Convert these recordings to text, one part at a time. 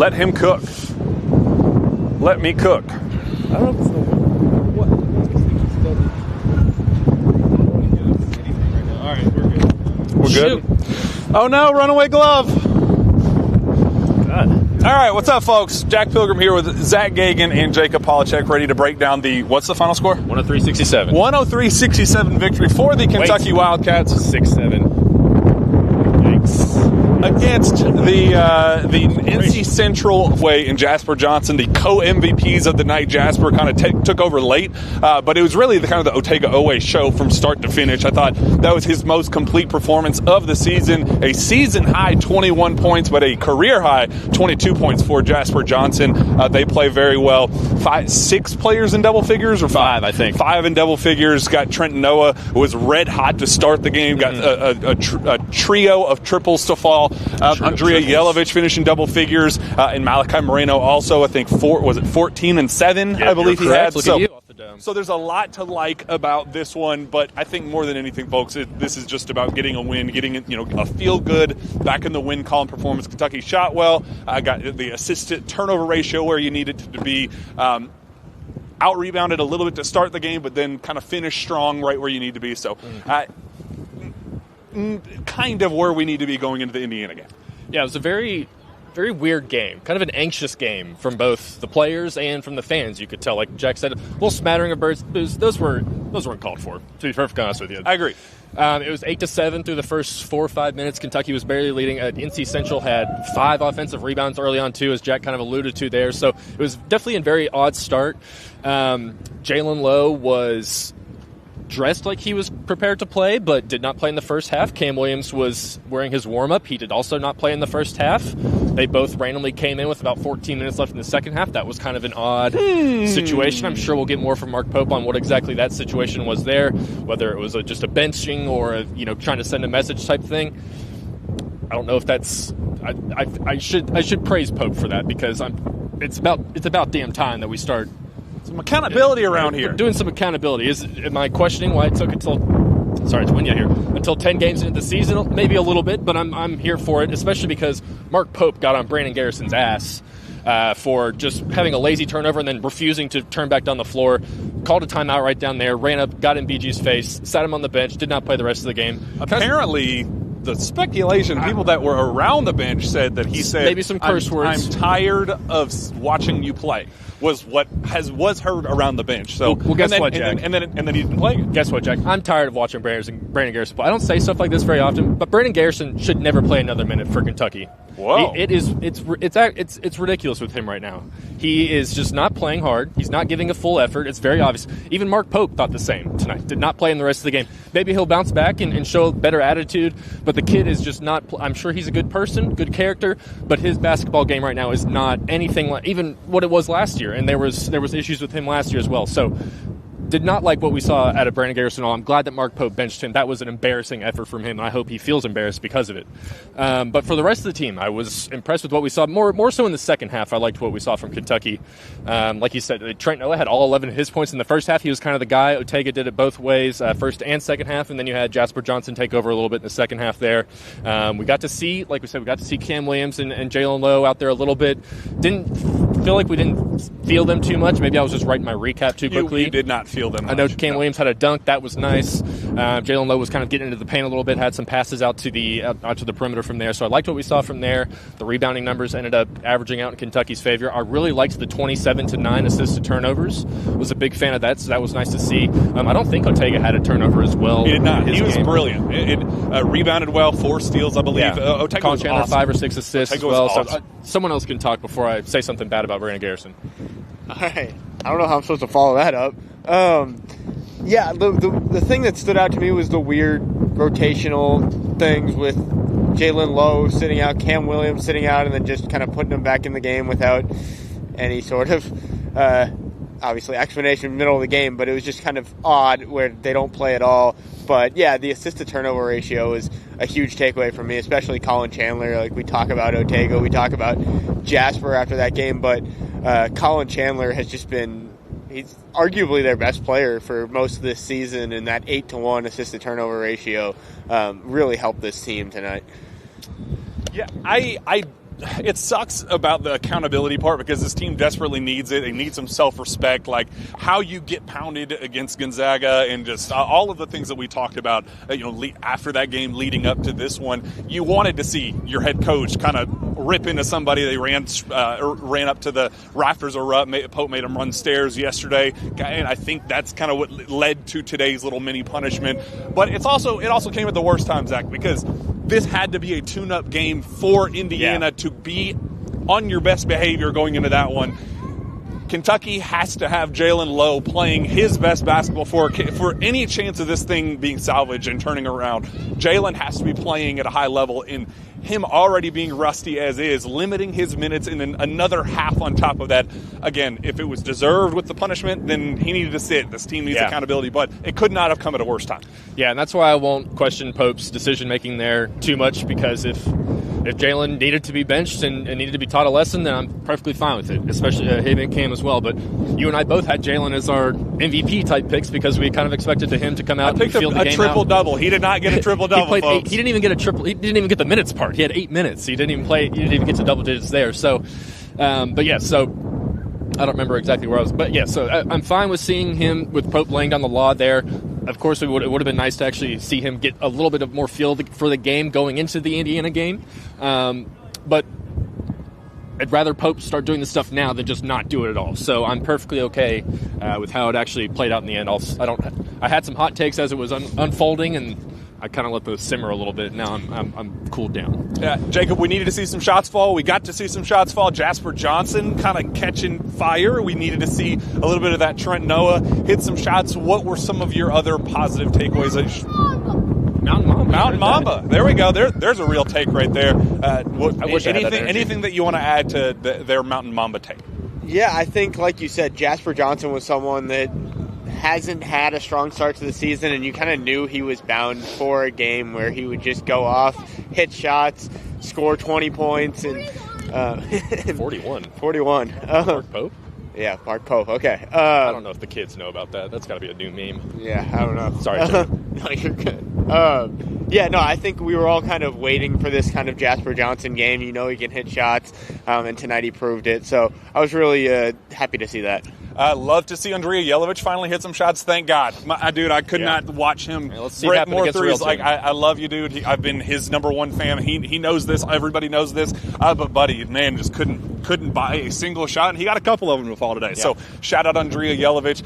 Let him cook. Let me cook. I don't know if it's the what. All right, we're good. We're good? Shoot. Oh no, runaway glove. God. All right, what's up, folks? Jack Pilgrim here with Zach Gagan and Jacob Polachek, ready to break down what's the final score? 103-67. 103-67 victory for the Kentucky Wildcats. 6-7. Against the NC Central way in Jasper Johnson, the co-MVPs of the night. Jasper kind of took over late, but it was really the Otega Oweh show from start to finish. I thought that was his most complete performance of the season. A season-high 21 points, but a career-high 22 points for Jasper Johnson. They play very well. 6 players in double figures, or 5, I think. 5 in double figures. Got Trenton Noah, who was red hot to start the game. Got a trio of triples to fall. Andrea Yelovich finishing double figures, and Malachi Moreno also, I think, 14 and 7, yeah, I believe he had. So there's a lot to like about this one, but I think more than anything, folks, this is just about getting a win, getting a feel good back in the win column performance. Kentucky shot well. Got the assist turnover ratio where you need it to be. Out rebounded a little bit to start the game, but then kind of finished strong right where you need to be. So. Kind of where we need to be going into the Indiana game. Yeah, it was a very, very weird game. Kind of an anxious game from both the players and from the fans. You could tell, like Jack said, a little smattering of birds. Those weren't called for, to be perfectly honest with you. I agree. It was 8-7 through the first 4 or 5 minutes. Kentucky was barely leading. NC Central had 5 offensive rebounds early on, too, as Jack kind of alluded to there. So it was definitely a very odd start. Jalen Lowe was dressed like he was prepared to play, but did not play in the first half. Cam Williams was wearing his warm-up. He did also not play in the first half. They both randomly came in with about 14 minutes left in the second half. That was kind of an odd situation. I'm sure we'll get more from Mark Pope on what exactly that situation was there, whether it was just a benching or trying to send a message type thing. I don't know if that's. I should praise Pope for that, because it's about damn time that we start. Some accountability around here. We're doing some accountability. Am I questioning why it took until 10 games into the season? Maybe a little bit, but I'm here for it, especially because Mark Pope got on Brandon Garrison's ass for just having a lazy turnover and then refusing to turn back down the floor. Called a timeout right down there, ran up, got in BG's face, sat him on the bench, did not play the rest of the game. Apparently, the speculation, people that were around the bench said that he said, maybe some curse words. I'm tired of watching you play, was what was heard around the bench. So, well, guess what, Jack? And then he didn't play. Guess what, Jack? I'm tired of watching Brandon Garrison play. I don't say stuff like this very often, but Brandon Garrison should never play another minute for Kentucky. Whoa! It's ridiculous with him right now. He is just not playing hard. He's not giving a full effort. It's very obvious. Even Mark Pope thought the same tonight. Did not play in the rest of the game. Maybe he'll bounce back and show a better attitude, but the kid is just not. I'm sure he's a good person, good character, but his basketball game right now is not anything like even what it was last year. And there was issues with him last year as well. So did not like what we saw out of Brandon Garrison. I'm glad that Mark Pope benched him. That was an embarrassing effort from him, and I hope he feels embarrassed because of it. But for the rest of the team, I was impressed with what we saw. More so in the second half, I liked what we saw from Kentucky. Like you said, Trent Noah had all 11 of his points in the first half. He was kind of the guy. Otega did it both ways, first and second half, and then you had Jasper Johnson take over a little bit in the second half there. We got to see, like we said, Cam Williams and Jalen Lowe out there a little bit. Didn't feel like we didn't feel them too much. Maybe I was just writing my recap too quickly. You did not feel them much. I know Cam Williams had a dunk. That was nice. Jalen Lowe was kind of getting into the paint a little bit, had some passes out to the perimeter from there. So I liked what we saw from there. The rebounding numbers ended up averaging out in Kentucky's favor. I really liked the 27-9 assist to turnovers. Was a big fan of that, so that was nice to see. I don't think Otega had a turnover as well. He did not. He was brilliant. It rebounded well, 4 steals, I believe. Yeah. Otega was Chandler, awesome. 5 or 6 assists Otega as well. was awesome. So someone else can talk before I say something bad about Brandon Garrison. All right. I don't know how I'm supposed to follow that up. Yeah, the thing that stood out to me was the weird rotational things with Jalen Lowe sitting out, Cam Williams sitting out, and then just kind of putting him back in the game without any sort of, obviously, explanation in the middle of the game, but it was just kind of odd where they don't play at all. But, yeah, the assist-to-turnover ratio is a huge takeaway for me, especially Colin Chandler. Like, we talk about Otega, we talk about Jasper after that game, but Colin Chandler has just been he's arguably their best player for most of this season, and that 8-to-1 assist-to-turnover ratio really helped this team tonight. Yeah, I it sucks about the accountability part because this team desperately needs it. It needs some self-respect, like how you get pounded against Gonzaga and just all of the things that we talked about, after that game leading up to this one. You wanted to see your head coach kind of rip into somebody. They ran up to the rafters or Pope made them run stairs yesterday, and I think that's kind of what led to today's little mini punishment. But it also came at the worst time, Zach, because this had to be a tune-up game for Indiana to be on your best behavior going into that one. Kentucky has to have Jalen Lowe playing his best basketball for any chance of this thing being salvaged and turning around. Jalen has to be playing at a high level, and him already being rusty as is, limiting his minutes in another half on top of that. Again, if it was deserved with the punishment, then he needed to sit. This team needs accountability, but it could not have come at a worse time. Yeah, and that's why I won't question Pope's decision-making there too much, because if Jalen needed to be benched and needed to be taught a lesson, then I'm perfectly fine with it, especially him and Cam as well. But you and I both had Jalen as our MVP-type picks because we kind of expected him to come out and field the game out. I picked a triple-double. He did not get a triple-double, folks. He didn't even get a triple. He didn't even get the minutes part. He had 8 minutes. He didn't even play. He didn't even get to double digits there. So, so I don't remember exactly where I was. But, so I'm fine with seeing him with Pope laying down the law there. Of course, it would have been nice to actually see him get a little bit of more feel for the game going into the Indiana game. But I'd rather Pope start doing this stuff now than just not do it at all. So I'm perfectly okay with how it actually played out in the end. I had some hot takes as it was unfolding, and I kind of let those simmer a little bit. Now I'm cooled down. Yeah, Jacob, we needed to see some shots fall. We got to see some shots fall. Jasper Johnson kind of catching fire. We needed to see a little bit of that. Trent Noah hit some shots. What were some of your other positive takeaways? Mountain Mamba. There we go. There's a real take right there. Anything that you want to add to their Mountain Mamba take? Yeah, I think, like you said, Jasper Johnson was someone that hasn't had a strong start to the season, and you kind of knew he was bound for a game where he would just go off, hit shots, score 20 points, and 41. Mark Pope? Yeah, Mark Pope. Okay. I don't know if the kids know about that. That's got to be a new meme. Yeah, I don't know. Sorry, Tim. No, you're good. I think we were all kind of waiting for this kind of Jasper Johnson game. He can hit shots, and tonight he proved it. So I was really happy to see that. Love to see Andrea Jelovic finally hit some shots. Thank God. I could not watch him break more threes. I love you, dude. I've been his number one fan. He knows this. Everybody knows this. But, buddy, man, just couldn't buy a single shot. And he got a couple of them to fall today. Yeah. So, shout out Andrea Jelovic.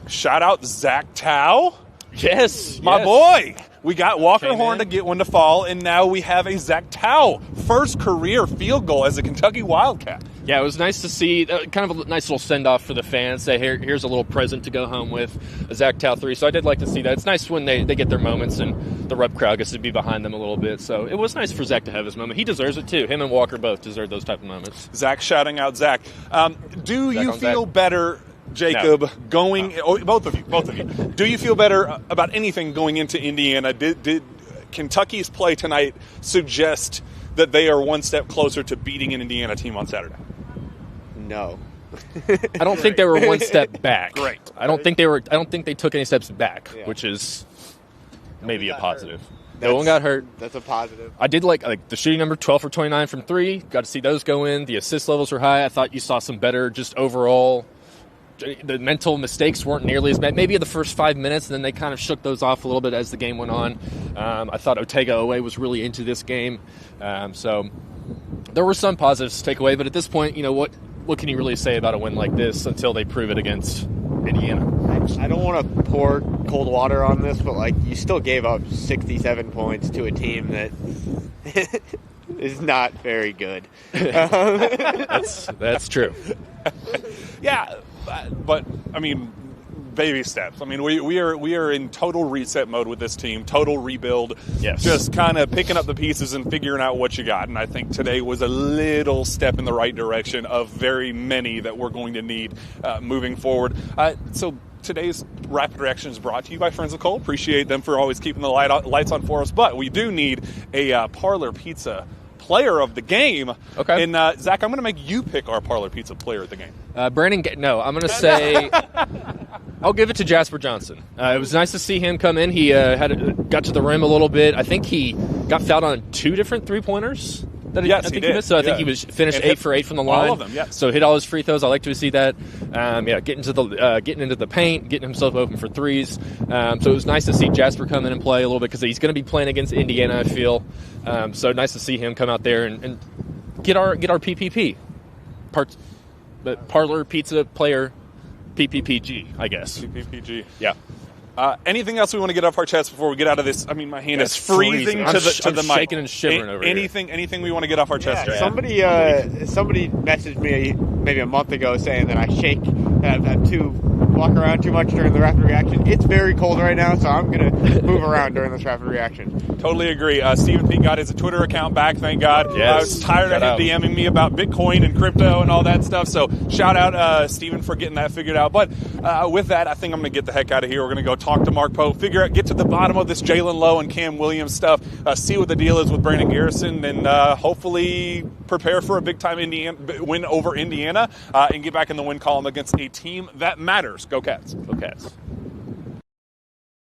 Shout out Zach Tao. Yes. My boy. We got Walker Horn to get one to fall, and now we have a Zach Tao first career field goal as a Kentucky Wildcat. Yeah, it was nice to see, kind of a nice little send-off for the fans. Say, here's a little present to go home with, a Zach Tao 3. So I did like to see that. It's nice when they get their moments and the Rupp crowd gets to be behind them a little bit. So it was nice for Zach to have his moment. He deserves it, too. Him and Walker both deserve those type of moments. Zach shouting out Zach. Do you feel better, Jacob, both of you, do you feel better about anything going into Indiana? Did Kentucky's play tonight suggest that they are one step closer to beating an Indiana team on Saturday? No. I don't think they were one step back. Great. I don't think they took any steps back, which is maybe a positive. No one got hurt. That's a positive. I did like the shooting number 12 for 29 from 3. Got to see those go in. The assist levels were high. I thought you saw some better just overall. The mental mistakes weren't nearly as bad. Maybe in the first 5 minutes, and then they kind of shook those off a little bit as the game went on. I thought Otega-Oweh was really into this game. So there were some positives to take away, but at this point, what can you really say about a win like this until they prove it against Indiana? I don't want to pour cold water on this, but you still gave up 67 points to a team that is not very good. That's true. Yeah, but I mean, baby steps. I mean, we are in total reset mode with this team, total rebuild. Yes. Just kind of picking up the pieces and figuring out what you got. And I think today was a little step in the right direction of very many that we're going to need moving forward. So today's Rapid Reaction is brought to you by Friends of Cole. Appreciate them for always keeping the lights on for us. But we do need a Parlor Pizza player of the game. Okay. And Zach, I'm going to make you pick our Parlor Pizza player of the game. Brandon, no, I'm going to say I'll give it to Jasper Johnson. It was nice to see him come in. He got to the rim a little bit. I think he got fouled on 2 different three-pointers. that Yes, I think he he did. missed. So I think Yeah. he was finished And 8 hit for 8 from the all line. of them, yes. So hit all his free throws. I like to see that. Getting into the paint, getting himself open for threes. So it was nice to see Jasper come in and play a little bit because he's going to be playing against Indiana, I feel. So nice to see him come out there and get our PPP Parlor Pizza Player PPPG, I guess. PPPG. Yeah. Anything else we want to get off our chest before we get out of this? I mean, my hand Yeah, is it's freezing freezing. to the I'm mic. shaking and shivering over here. Anything we want to get off our chest? Yeah, Jared? somebody messaged me maybe a month ago saying that I walk around too much during the rapid reaction. It's very cold right now, so I'm going to move around during this rapid reaction. Totally agree. Stephen P. got his Twitter account back, thank God. Yes. I was tired of him DMing me about Bitcoin and crypto and all that stuff, so shout out Stephen for getting that figured out. But with that, I think I'm going to get the heck out of here. We're going to go talk to Mark Pope, get to the bottom of this Jalen Lowe and Cam Williams stuff, see what the deal is with Brandon Garrison, and hopefully prepare for a big-time win over Indiana and get back in the win column against a team that matters. Go Cats. Go Cats.